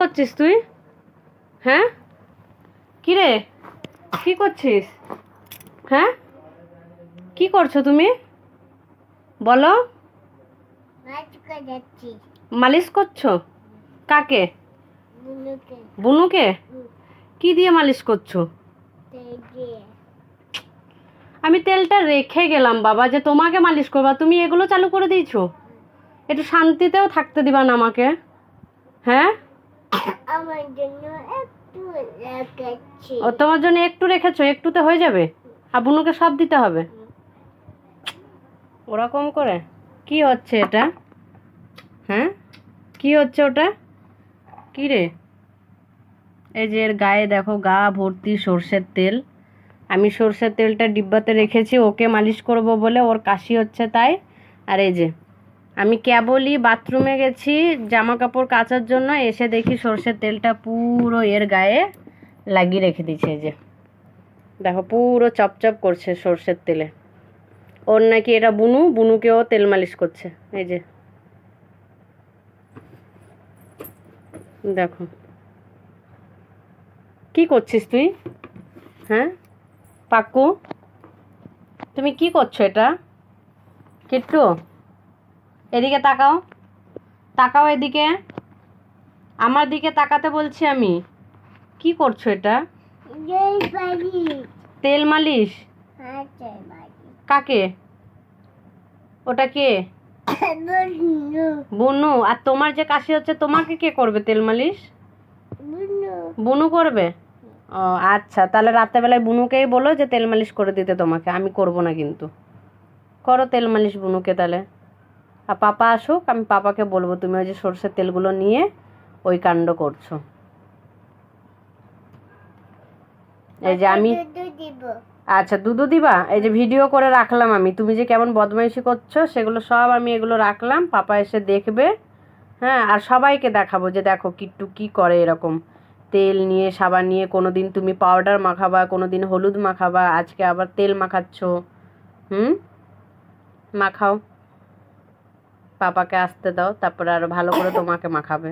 করছিস তুই? হ্যাঁ, কি রে, কি করছিস? হ্যাঁ, কি করছো তুমি? বলো। মালিশ করছো? কাকে? বুনুকে? কি দিয়ে মালিশ করছো? আমি তেলটা রেখে গেলাম বাবা, যে তোমাকে মালিশ করবা, তুমি এগুলো চালু করে দিয়েছো। একটু শান্তিতেও থাকতে দিবা না আমাকে? হ্যাঁ, আমার জন্য একটু রেখেছি। ও তোমার জন্য একটু রেখেছো, একটুতে হয়ে যাবে? আর বুনুকে সব দিতে হবে ওরকম করে? কি হচ্ছে এটা? হ্যাঁ, কি হচ্ছে ওটা? কি রে? এই যে এর গায়ে দেখো, গা ভর্তি সর্ষের তেল। আমি সর্ষের তেলটা ডিব্বাতে রেখেছি ওকে মালিশ করব বলে, ওর কাশি হচ্ছে তাই। আর এই যে আমি কেবলই বাথরুমে গেছি জামা কাপড় কাচার জন্য, এসে দেখি সর্ষের তেলটা পুরো এর গায়ে লাগিয়ে রেখে দিয়েছে। এই যে দেখো, পুরো চপচপ করছে সর্ষের তেলে। ওর নাকি এটা বুনুকেও তেল মালিশ করছে। এই যে দেখো, কি করছিস তুই? হ্যাঁ পাক্কু, তুমি কি করছো এটা? কিট্টু, এদিকে তাকাও, তাকাও এদিকে, আমার দিকে তাকাতে বলছি আমি। কি করছো এটা? তেল মালিশ? কাকে? ওটা কে? বুনু। আর তোমার যে কাশি হচ্ছে, তোমাকে কে করবে তেল মালিশ? বুনু করবে? ও আচ্ছা, তাহলে রাত্রেবেলায় বুনুকেই বলো যে তেল মালিশ করে দিতে তোমাকে, আমি করব না কিন্তু। করো তেল মালিশ বুনুকে তাহলে। আর পাপা আসুক, আমি পাপাকে বলবো তুমি ওই যে সর্ষের তেলগুলো নিয়ে ওই কাণ্ড করছো। এই যে আমি, আচ্ছা দুধু দিবা? এই যে ভিডিও করে রাখলাম আমি, তুমি যে কেমন বদমাইশি করছো সেগুলো সব আমি এগুলো রাখলাম, পাপা এসে দেখবে। হ্যাঁ, আর সবাইকে দেখাবো যে দেখো কিট্টু কি করে এরকম তেল নিয়ে, সাবান নিয়ে। কোনো দিন তুমি পাউডার মাখাবা, কোনো দিন হলুদ মাখাবা, আজকে আবার তেল মাখাচ্ছ। মাখাও, পাপাকে আসতে দাও, তারপরে আরো ভালো করে তোমাকে মাখাবে।